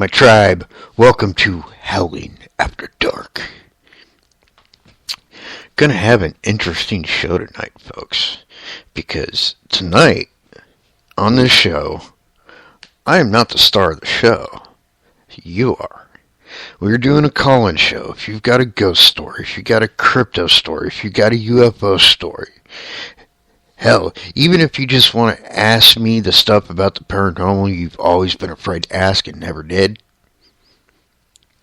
my tribe. Welcome to Howling After Dark. Gonna have an interesting show tonight, folks, because tonight on this show, I am not the star of the show. You are. We're doing a call-in show. If you've got a ghost story, if you've got a crypto story, if you've got a UFO story, hell, even if you just want to ask me the stuff about the paranormal you've always been afraid to ask and never did,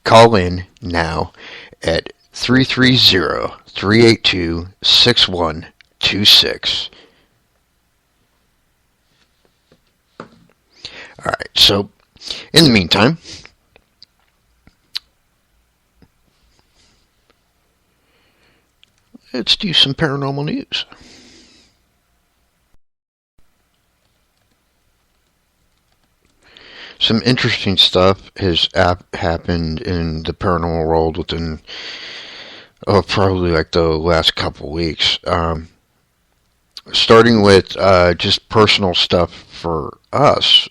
call in now at 330-382-6126. Alright, so in the meantime, let's do some paranormal news. Some interesting stuff has happened in the paranormal world within probably like the last couple weeks. Starting with just personal stuff for us.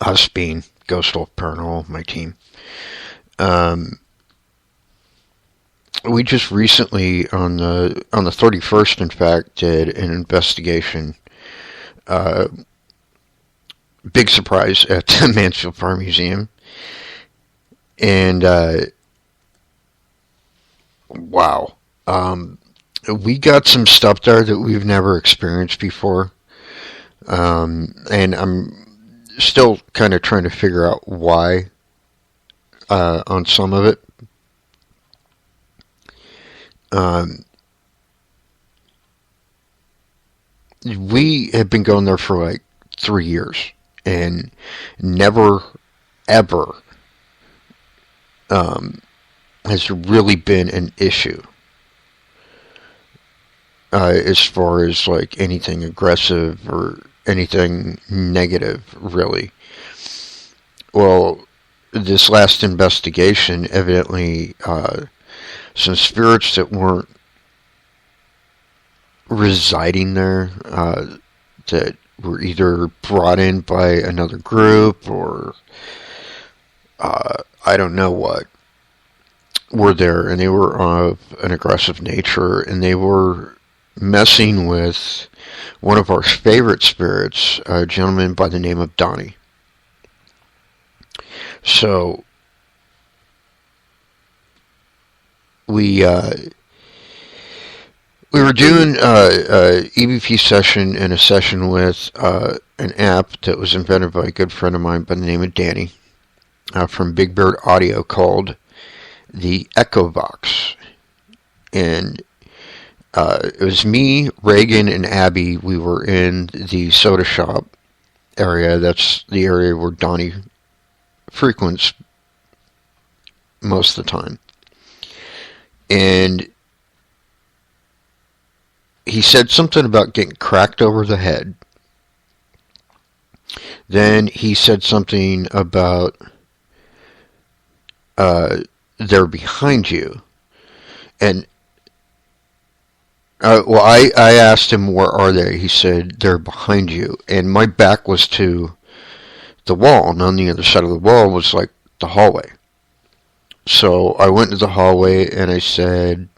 Us being Ghost Wolf Paranormal, my team. We just recently, on the 31st, in fact, did an investigation. Big surprise at the Mansfield Farm Museum. And, wow. We got some stuff there that we've never experienced before. And I'm still kind of trying to figure out why, on some of it. We have been going there for like 3 years. And never, ever has really been an issue as far as like anything aggressive or anything negative, really. Well, this last investigation, evidently, some spirits that weren't residing there, that were either brought in by another group or I don't know what, were there, and they were of an aggressive nature, and they were messing with one of our favorite spirits, a gentleman by the name of Donnie. So we were doing a EVP session and a session with an app that was invented by a good friend of mine by the name of Danny from Big Bird Audio called the Echo Box. And it was me, Reagan, and Abby. We were in the soda shop area. That's the area where Donnie frequents most of the time. And he said something about getting cracked over the head. Then he said something about they're behind you. And I asked him, where are they? He said, they're behind you. And my back was to the wall, and on the other side of the wall was like the hallway. So I went to the hallway and I said,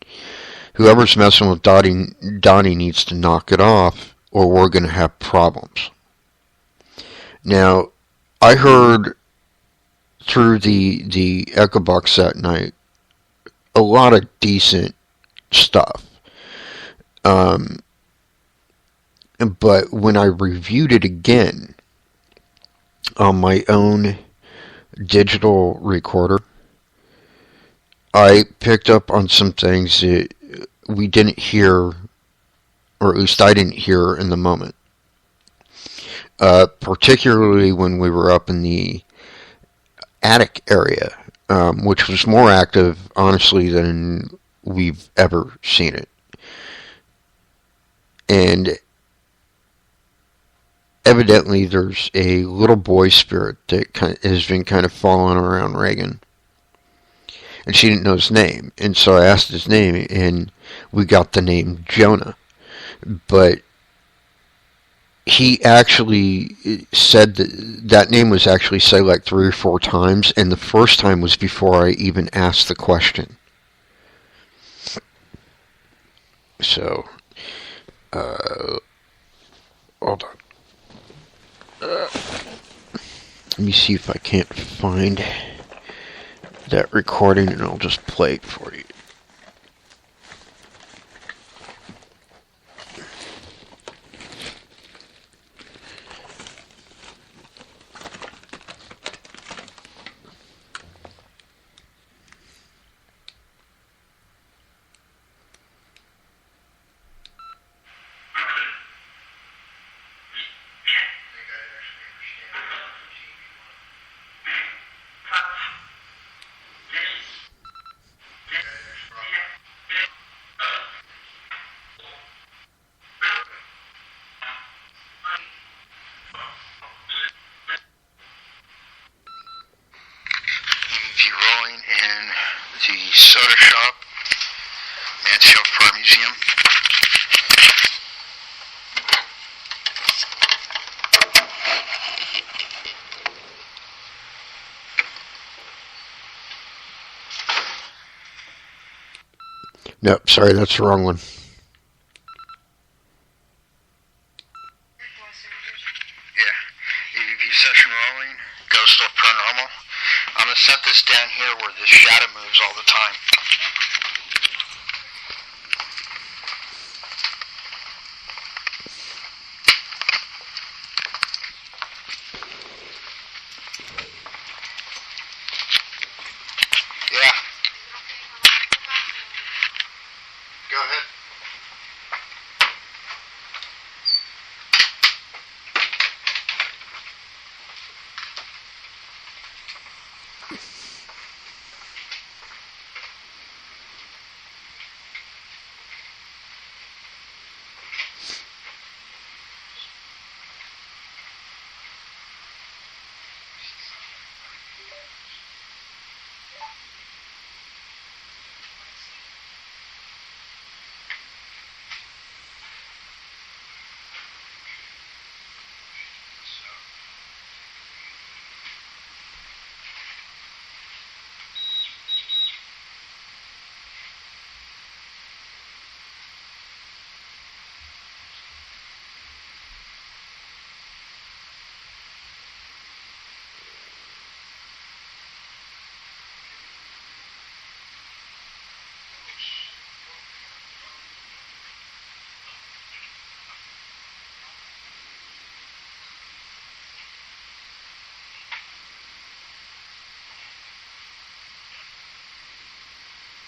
whoever's messing with Donnie needs to knock it off, or we're going to have problems. Now, I heard through the Echo Box that night a lot of decent stuff. But when I reviewed it again on my own digital recorder, I picked up on some things that we didn't hear, or at least I didn't hear in the moment. Particularly when we were up in the attic area, which was more active, honestly, than we've ever seen it. And evidently there's a little boy spirit that has been kind of following around Reagan. And she didn't know his name. And so I asked his name, and we got the name Jonah. But he actually said that name was actually said like 3 or 4 times, and the first time was before I even asked the question. So, hold on. Let me see if I can't find that recording, and I'll just play it for you. Rolling in the soda shop, Mansfield Farm Museum. Nope, sorry, that's the wrong one. Yeah, EVP session rolling, ghost of paranormal. I'm going to set this down here where the shadow moves all the time. Yeah. Go ahead.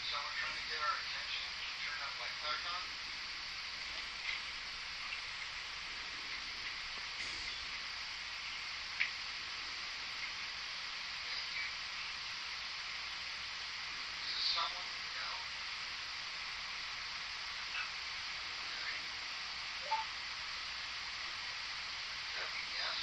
Someone trying to get our attention? Turn that light back on? Is this someone we know? Yes?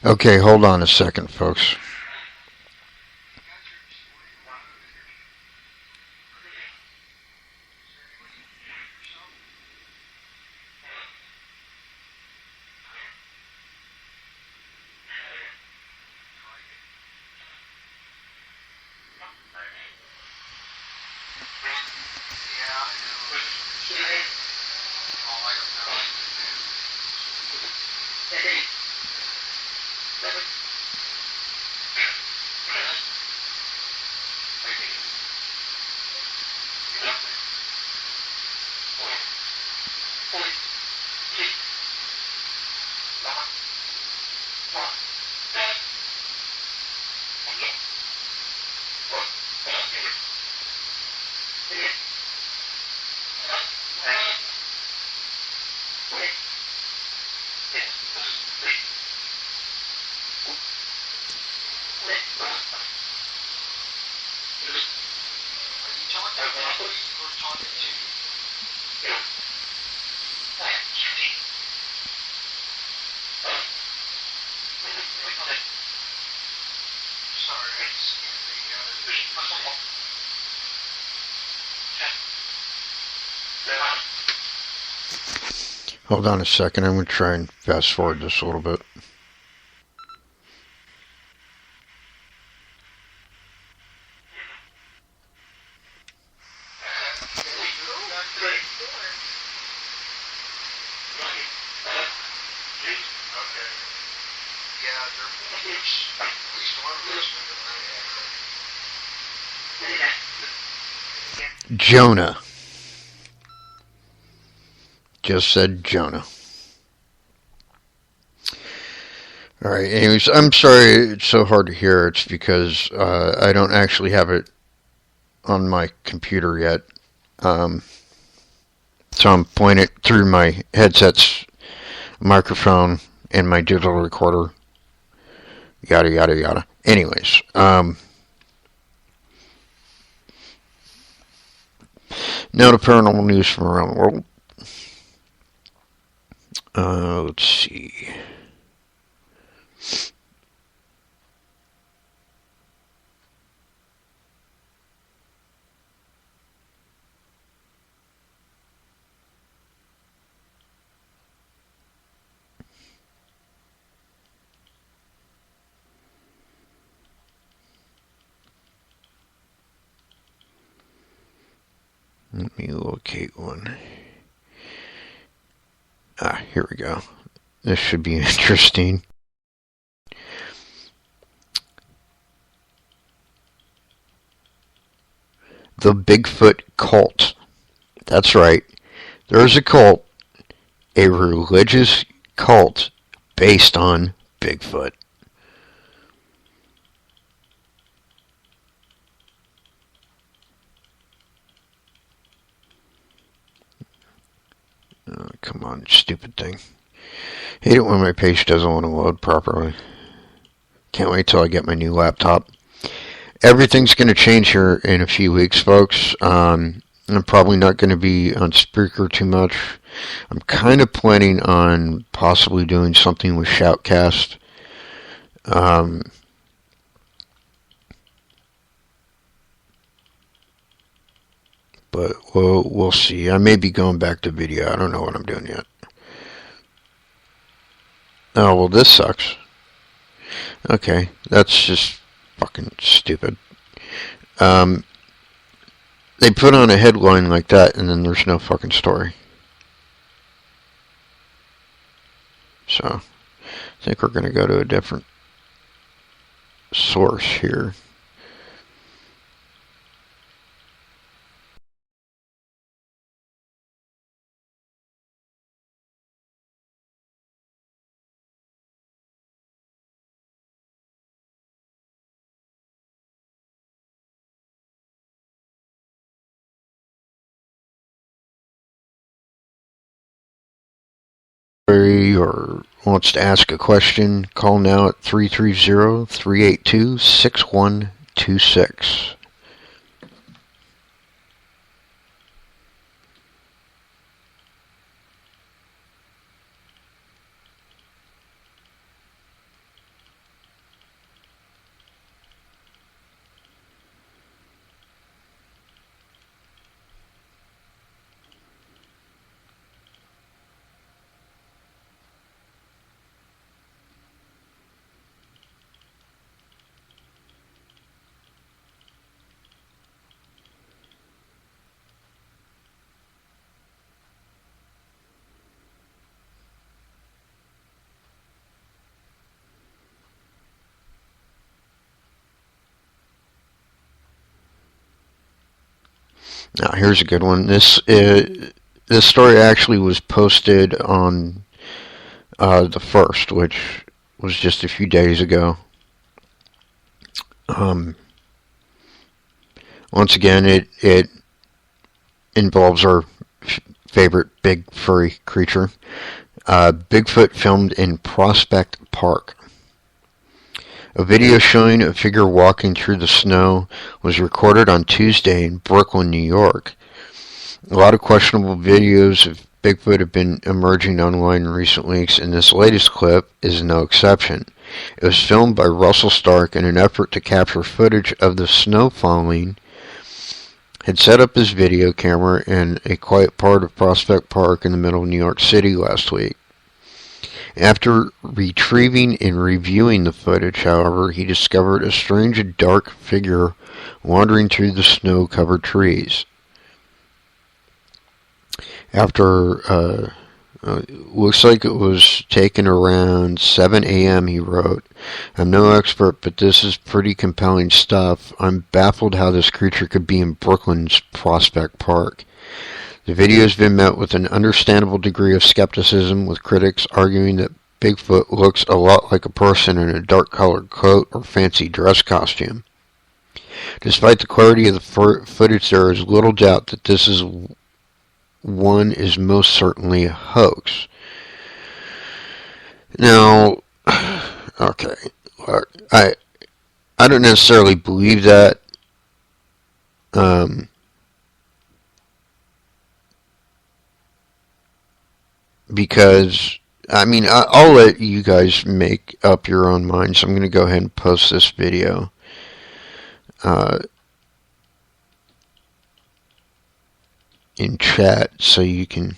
Okay, hold on a second, folks. Hold on a second. I'm going to try and fast forward this a little bit. Jonah. Just said Jonah. Alright, anyways, I'm sorry it's so hard to hear. It's because I don't actually have it on my computer yet. So I'm playing it through my headset's microphone and my digital recorder. Yada, yada, yada. Anyways, now to paranormal news from around the world. Let's see. Let me locate one. Here we go. This should be interesting. The Bigfoot cult. That's right. There's a cult, a religious cult based on Bigfoot. Oh, come on, stupid thing. Hate it when my page doesn't want to load properly. Can't wait till I get my new laptop. Everything's going to change here in a few weeks, folks. I'm probably not going to be on Spreaker too much. I'm kind of planning on possibly doing something with Shoutcast. Um, but we'll see. I may be going back to video. I don't know what I'm doing yet. Oh, well, this sucks. Okay, that's just fucking stupid. Um, they put on a headline like that, and then there's no fucking story. So, I think we're going to go to a different source here. Or wants to ask a question, call now at 330-382-6126. Now, here's a good one. This story actually was posted on the 1st, which was just a few days ago. Once again, it involves our favorite big furry creature. Bigfoot filmed in Prospect Park. A video showing a figure walking through the snow was recorded on Tuesday in Brooklyn, New York. A lot of questionable videos of Bigfoot have been emerging online in recent weeks, and this latest clip is no exception. It was filmed by Russell Stark in an effort to capture footage of the snow falling. Had set up his video camera in a quiet part of Prospect Park in the middle of New York City last week. After retrieving and reviewing the footage, however, he discovered a strange and dark figure wandering through the snow-covered trees. After, looks like it was taken around 7 a.m., he wrote. I'm no expert, but this is pretty compelling stuff. I'm baffled how this creature could be in Brooklyn's Prospect Park. The video has been met with an understandable degree of skepticism, with critics arguing that Bigfoot looks a lot like a person in a dark-colored coat or fancy dress costume. Despite the clarity of the footage, there is little doubt that this is most certainly a hoax. Now, okay, look, I don't necessarily believe that. Because, I mean, I'll let you guys make up your own mind, so I'm going to go ahead and post this video. In chat, so you can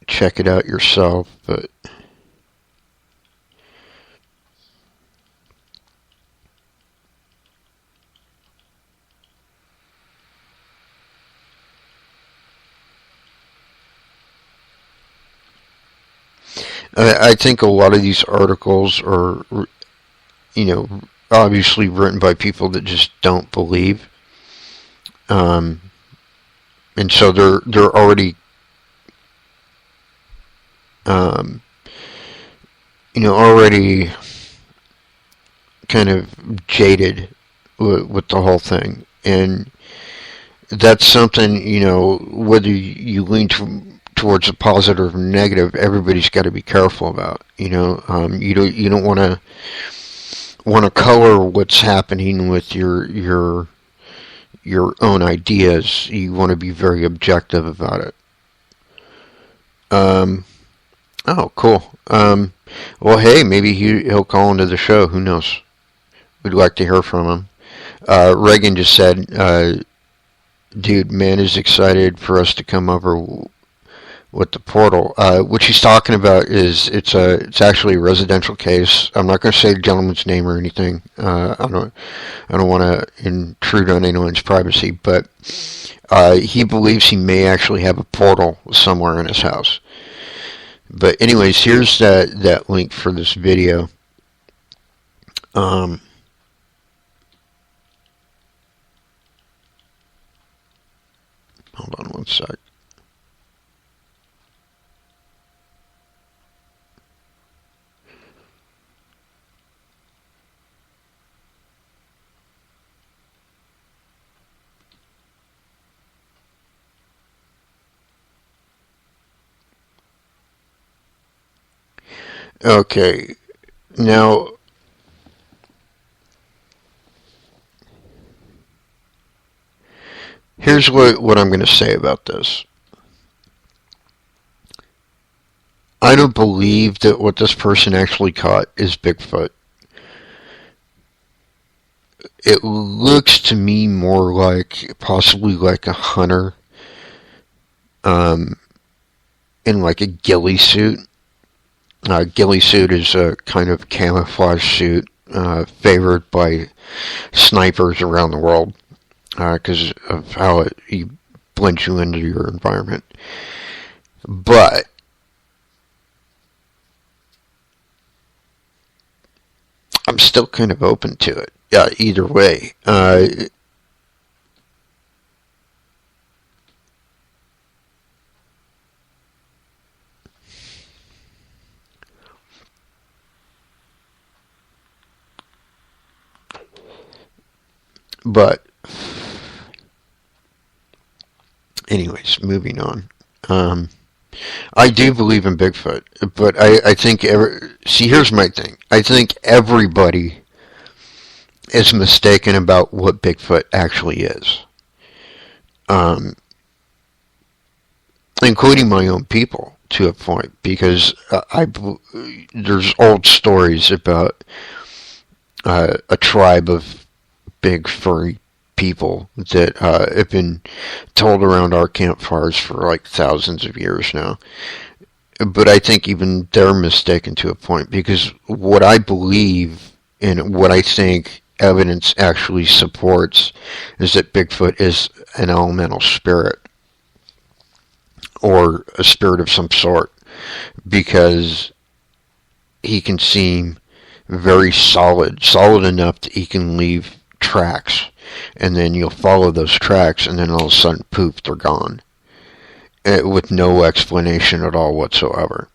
check it out yourself, but I think a lot of these articles are, obviously written by people that just don't believe. And so they're already, already kind of jaded with the whole thing. And that's something, whether you lean towards a positive or negative, everybody's got to be careful about. You don't want to color what's happening with your your own ideas. You want to be very objective about it. Oh, cool. Well, hey, maybe he'll call into the show. Who knows? We'd like to hear from him. Reagan just said, dude, man is excited for us to come over with the portal. What she's talking about is it's actually a residential case. I'm not going to say the gentleman's name or anything. I don't want to intrude on anyone's privacy, but he believes he may actually have a portal somewhere in his house. But anyways, here's that link for this video. Hold on one sec. Okay, now here's what I'm going to say about this. I don't believe that what this person actually caught is Bigfoot. It looks to me more like possibly like a hunter in like a ghillie suit. Ghillie suit is a kind of camouflage suit favored by snipers around the world because of how it blends you into your environment. But I'm still kind of open to it. Either way. But anyways, moving on. I do believe in Bigfoot, but I think see, here's my thing. I think everybody is mistaken about what Bigfoot actually is, including my own people to a point, because there's old stories about a tribe of big furry people that have been told around our campfires for like thousands of years now. But I think even they're mistaken to a point, because what I believe and what I think evidence actually supports is that Bigfoot is an elemental spirit or a spirit of some sort, because he can seem very solid enough that he can leave tracks, and then you'll follow those tracks, and then all of a sudden, poof, they're gone, with no explanation at all whatsoever.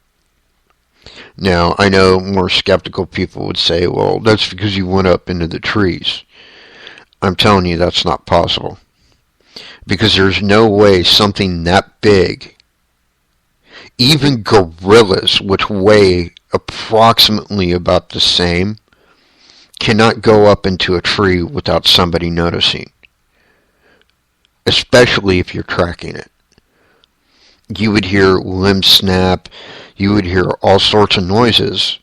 Now, I know more skeptical people would say, well, that's because you went up into the trees. I'm telling you, that's not possible, because there's no way something that big, even gorillas, which weigh approximately about the same, cannot go up into a tree without somebody noticing, especially if you're tracking it. You would hear limbs snap, you would hear all sorts of noises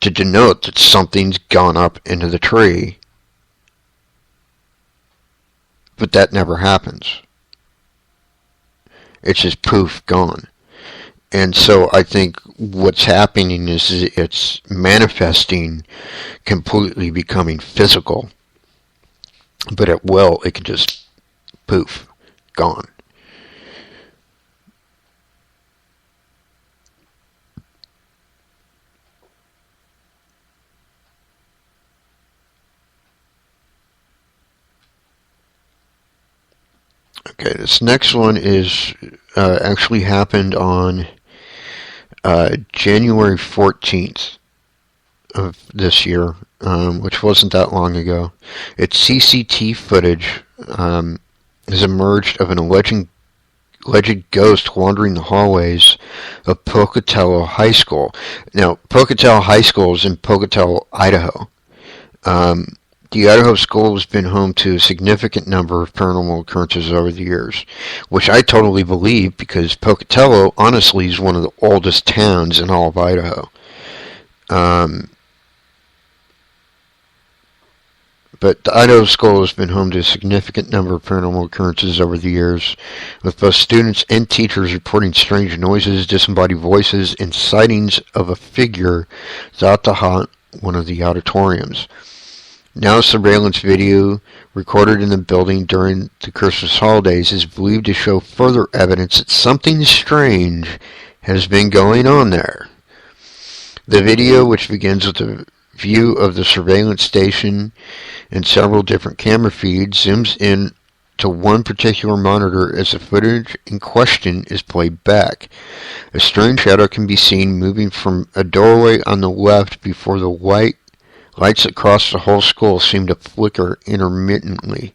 to denote that something's gone up into the tree, but that never happens. It's just poof, gone. And so I think what's happening is it's manifesting, completely becoming physical. But at will, it can just poof, gone. Okay, this next one is actually happened on January 14th of this year, which wasn't that long ago. It's CCTV footage has emerged of an alleged ghost wandering the hallways of Pocatello High School. Now, Pocatello High School is in Pocatello, Idaho. The Idaho School has been home to a significant number of paranormal occurrences over the years, which I totally believe because Pocatello, honestly, is one of the oldest towns in all of Idaho. Um, but the Idaho School has been home to a significant number of paranormal occurrences over the years, with both students and teachers reporting strange noises, disembodied voices, and sightings of a figure thought to haunt one of the auditoriums. Now, surveillance video recorded in the building during the Christmas holidays is believed to show further evidence that something strange has been going on there. The video, which begins with a view of the surveillance station and several different camera feeds, zooms in to one particular monitor as the footage in question is played back. A strange shadow can be seen moving from a doorway on the left before the lights across the whole school seem to flicker intermittently,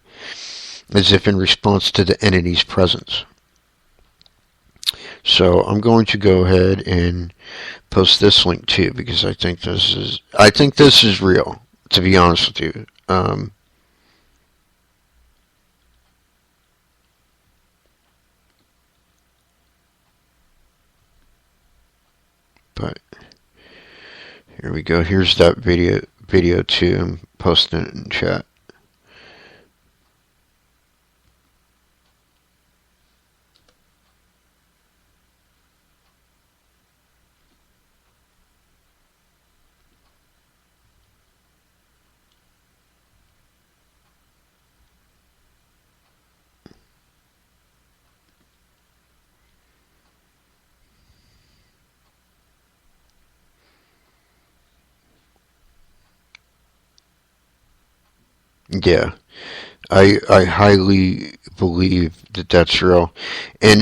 as if in response to the entity's presence. So I'm going to go ahead and post this link too, because I think this is real, to be honest with you. But here we go. Here's that video too. I'm posting it in chat. Yeah, I highly believe that that's real, and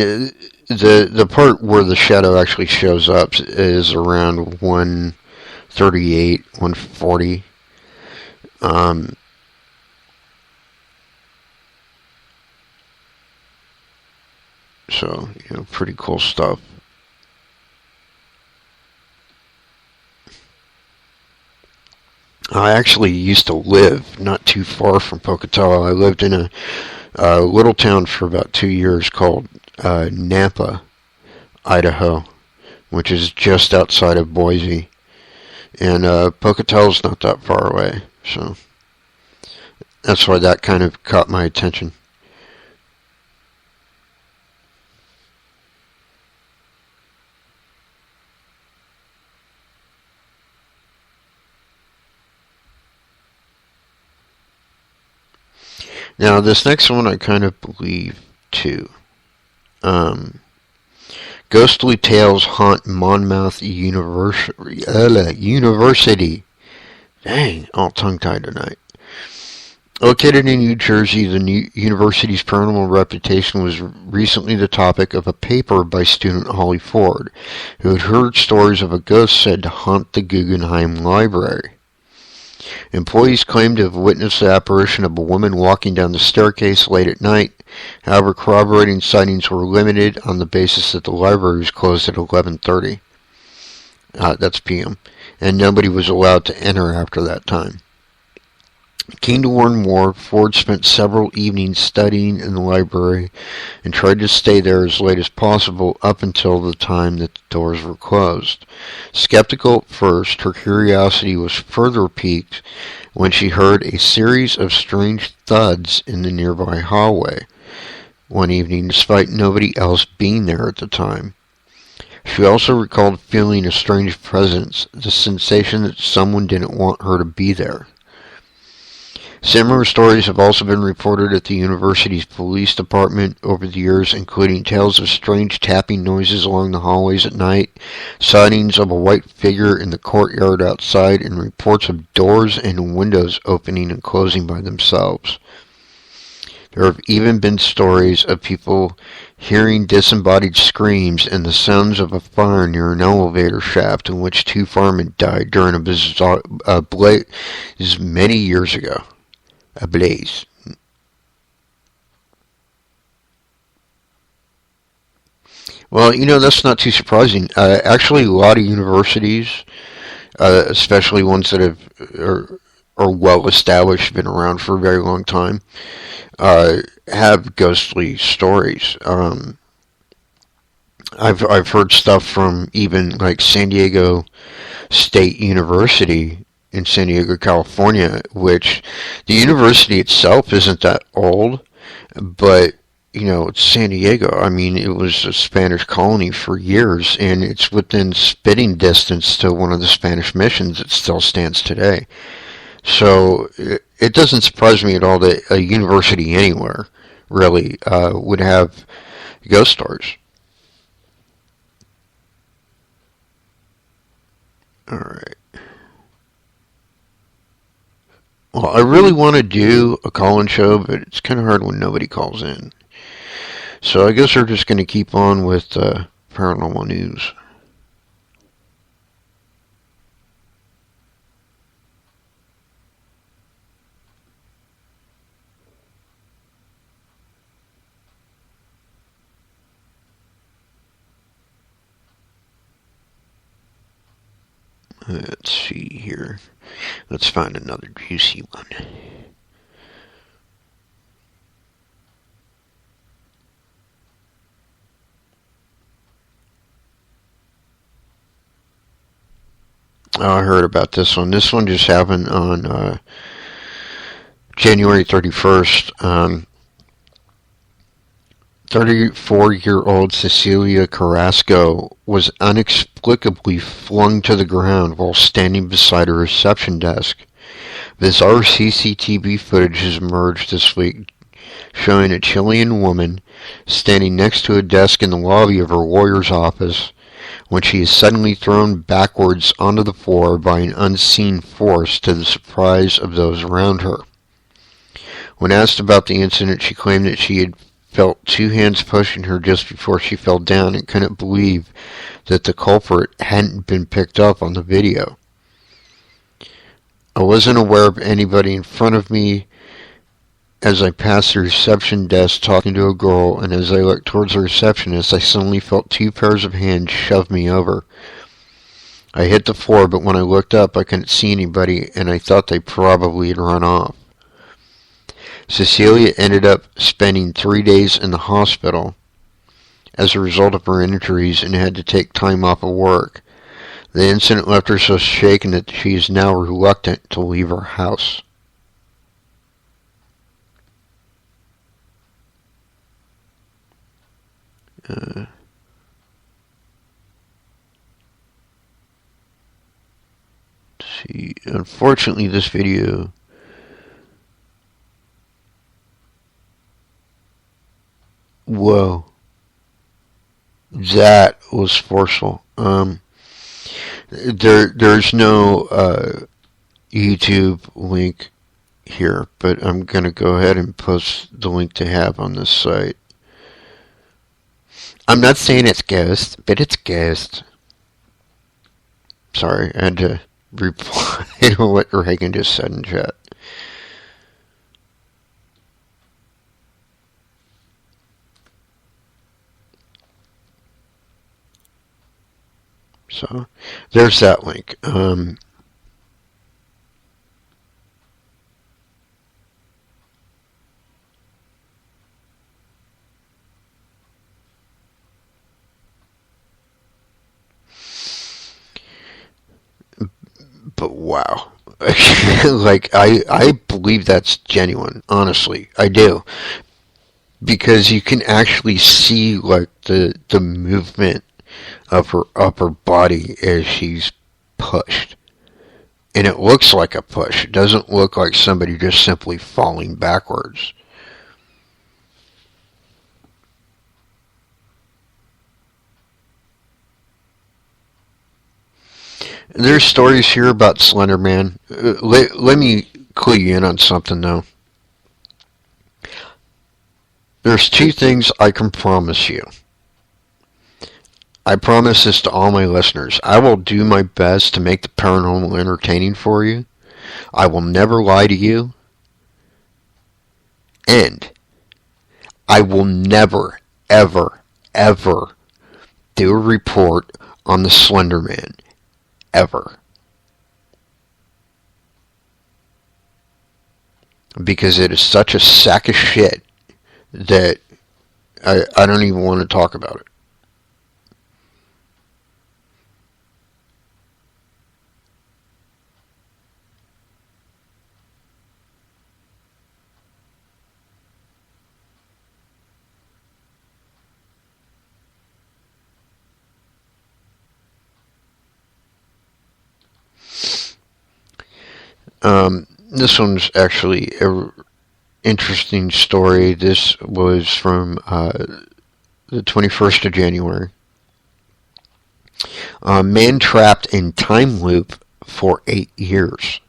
the part where the shadow actually shows up is around 138, 140. Um, so pretty cool stuff. I actually used to live not too far from Pocatello. I lived in a little town for about 2 years called Nampa, Idaho, which is just outside of Boise. And Pocatello's not that far away, so that's why that kind of caught my attention. Now, this next one I kind of believe too. Um, Ghostly tales haunt Monmouth University. Dang, all tongue-tied tonight. Located in New Jersey, the university's paranormal reputation was recently the topic of a paper by student Holly Ford, who had heard stories of a ghost said to haunt the Guggenheim Library. Employees claimed to have witnessed the apparition of a woman walking down the staircase late at night. However, corroborating sightings were limited on the basis that the library was closed at 11:30. That's p.m. And nobody was allowed to enter after that time. Keen to learn more, Ford spent several evenings studying in the library and tried to stay there as late as possible up until the time that the doors were closed. Skeptical at first, her curiosity was further piqued when she heard a series of strange thuds in the nearby hallway one evening, despite nobody else being there at the time. She also recalled feeling a strange presence, the sensation that someone didn't want her to be there. Similar stories have also been reported at the university's police department over the years, including tales of strange tapping noises along the hallways at night, sightings of a white figure in the courtyard outside, and reports of doors and windows opening and closing by themselves. There have even been stories of people hearing disembodied screams and the sounds of a fire near an elevator shaft in which two firemen died during a blaze many years ago. A blaze. Well, that's not too surprising. Actually, a lot of universities, especially ones that are are well established, been around for a very long time, have ghostly stories. I've heard stuff from even like San Diego State University in San Diego, California, which the university itself isn't that old, but it's San Diego. I mean, it was a Spanish colony for years, and it's within spitting distance to one of the Spanish missions that still stands today. So it doesn't surprise me at all that a university anywhere really would have ghost stories. All right. Well, I really want to do a call-in show, but it's kind of hard when nobody calls in. So I guess we're just going to keep on with paranormal news. Let's see here. Let's find another juicy one. Oh, I heard about this one. This one just happened on January 31st. 34-year-old Cecilia Carrasco was inexplicably flung to the ground while standing beside a reception desk. Bizarre CCTV footage has emerged this week showing a Chilean woman standing next to a desk in the lobby of her lawyer's office when she is suddenly thrown backwards onto the floor by an unseen force to the surprise of those around her. When asked about the incident, she claimed that she had felt two hands pushing her just before she fell down and couldn't believe that the culprit hadn't been picked up on the video. I wasn't aware of anybody in front of me as I passed the reception desk talking to a girl, and as I looked towards the receptionist, I suddenly felt two pairs of hands shove me over. I hit the floor, but when I looked up, I couldn't see anybody, and I thought they probably had run off. Cecilia ended up spending 3 days in the hospital as a result of her injuries and had to take time off of work. The incident left her so shaken that she is now reluctant to leave her house. See, unfortunately, this video whoa, that was forceful. There's no YouTube link here, but I'm gonna go ahead and post the link to have on this site. I'm not saying it's ghost, but it's ghost. Sorry, I had to reply to what Reagan just said in chat. So, there's that link. But wow. Like, I believe that's genuine, honestly. I do. Because you can actually see, like, the movement of her upper body as she's pushed. And it looks like a push. It doesn't look like somebody just simply falling backwards. There's stories here about Slender Man. Let me clue you in on something, though. There's two things I can promise you. I promise this to all my listeners. I will do my best to make the paranormal entertaining for you. I will never lie to you. And I will never, ever, ever do a report on the Slender Man. Ever. because it is such a sack of shit that I don't even want to talk about it. This one's actually a interesting story. This was from the 21st of January. A man trapped in time loop for 8 years.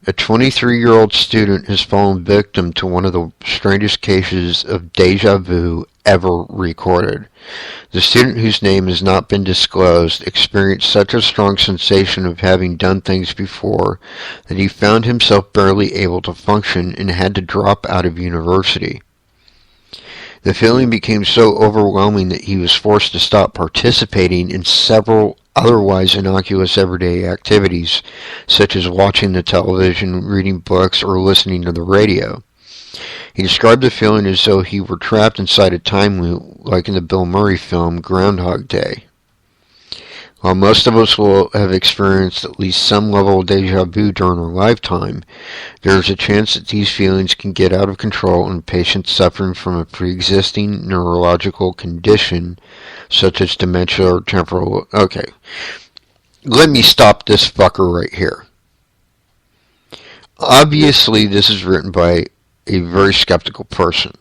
A 23-year-old student has fallen victim to one of the strangest cases of deja vu ever recorded. The student, whose name has not been disclosed, experienced such a strong sensation of having done things before that he found himself barely able to function and had to drop out of university. The feeling became so overwhelming that he was forced to stop participating in several otherwise innocuous everyday activities, such as watching the television, reading books, or listening to the radio. He described the feeling as though he were trapped inside a time loop, like in the Bill Murray film Groundhog Day. While most of us will have experienced at least some level of deja vu during our lifetime, there is a chance that these feelings can get out of control in patients suffering from a pre-existing neurological condition, such as dementia or temporal... Okay, let me stop this fucker right here. Obviously, this is written by a very skeptical person,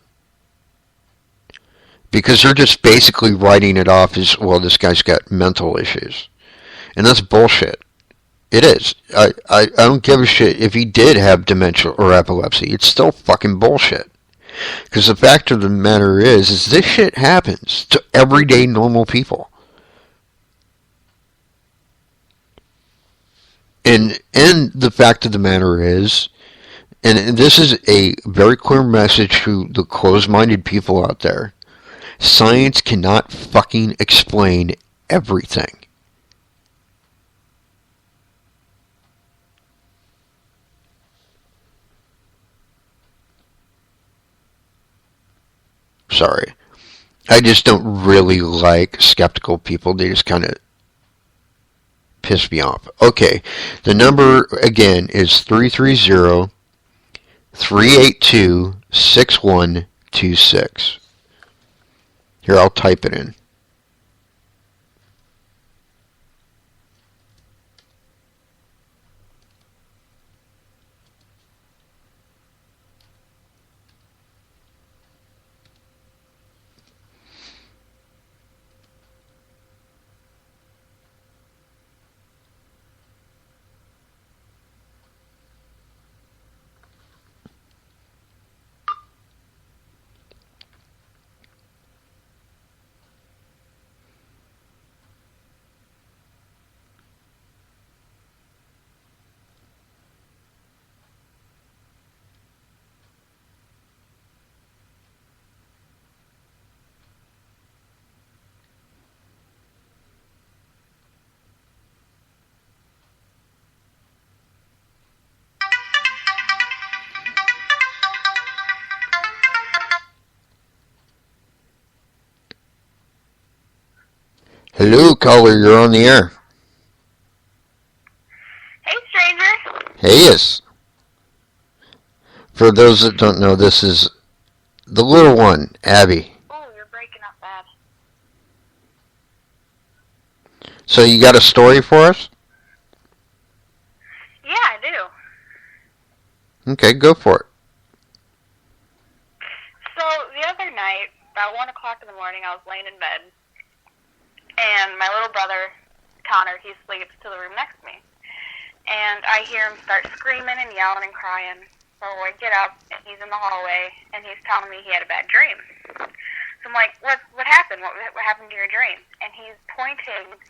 because they're just basically writing it off as, well, this guy's got mental issues. And that's bullshit. It is. I don't give a shit if he did have dementia or epilepsy. It's still fucking bullshit. Because the fact of the matter is this shit happens to everyday normal people. And the fact of the matter is, and this is a very clear message to the closed-minded people out there, science cannot fucking explain everything. Sorry. I just don't really like skeptical people. They just kind of piss me off. Okay, the number again is 330-382-6126. Here, I'll type it in. Hello, caller, you're on the air. Hey, stranger. Hey, yes. For those that don't know, this is the little one, Abby. Oh, you're breaking up bad. So you got a story for us? Yeah, I do. Okay, go for it. So, the other night, about 1 o'clock in the morning, I was laying in bed. And my little brother, Connor, he sleeps to the room next to me. And I hear him start screaming and yelling and crying. So I get up, and he's in the hallway, and he's telling me he had a bad dream. So I'm like, what happened? What happened to your dream? And he's pointing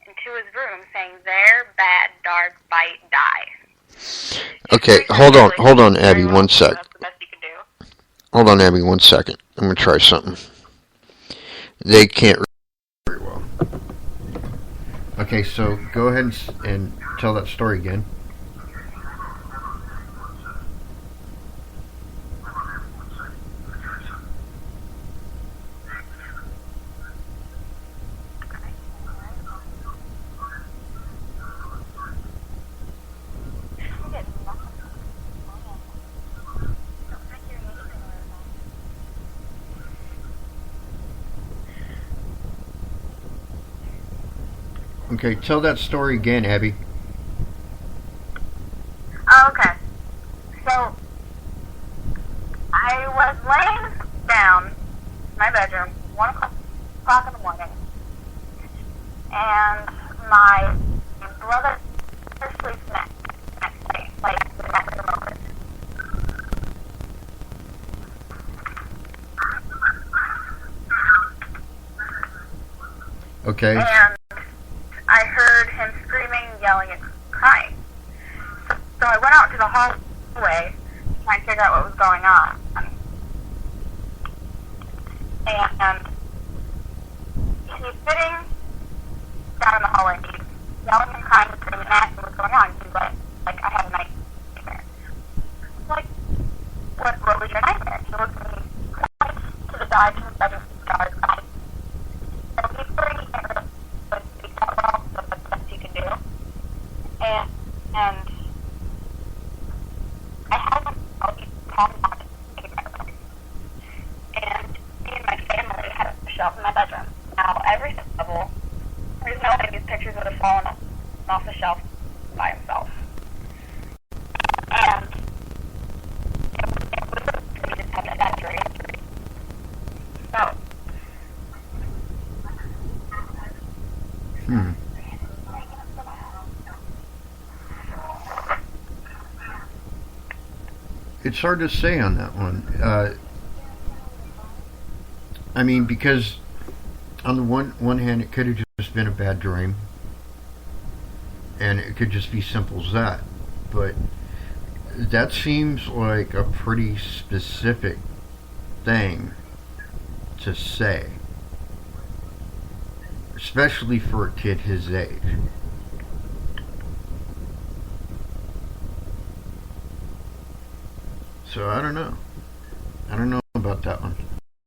into his room saying, there, bad, dark, bite, die. Okay, hold on, Abby, 1 sec. That's the best you can do. Hold on, Abby, 1 second. I'm going to try something. They can't very well. Okay, so go ahead and tell that story again. Okay, tell that story again, Abby. Oh, okay. So I was laying down in my bedroom, 1 o'clock in the morning, and my brother sleeps next to me, like the back of the moment. Okay. And I heard him screaming, yelling, and crying. So I went out to the hallway to try and figure out what was going on. And he's sitting down in the hallway, he's yelling and crying and screaming, and I asked him what's going on. He's like, I had a nightmare. I'm like, what was your nightmare? He looked at me, points to the dive to the bedroom, started crying. So he's pretty speak that well, so that's the best you can do. And I had him call me back to take a break. And me and my family had a shelf in my bedroom. Now, every level, there's no way these pictures would have fallen off the shelf by himself. And it was we just had that dream. So, Hmm. It's hard to say on that one. I mean, because on the one hand, it could have just been a bad dream, and it could just be simple as that. But that seems like a pretty specific thing to say, especially for a kid his age. So I don't know. I don't know about that one.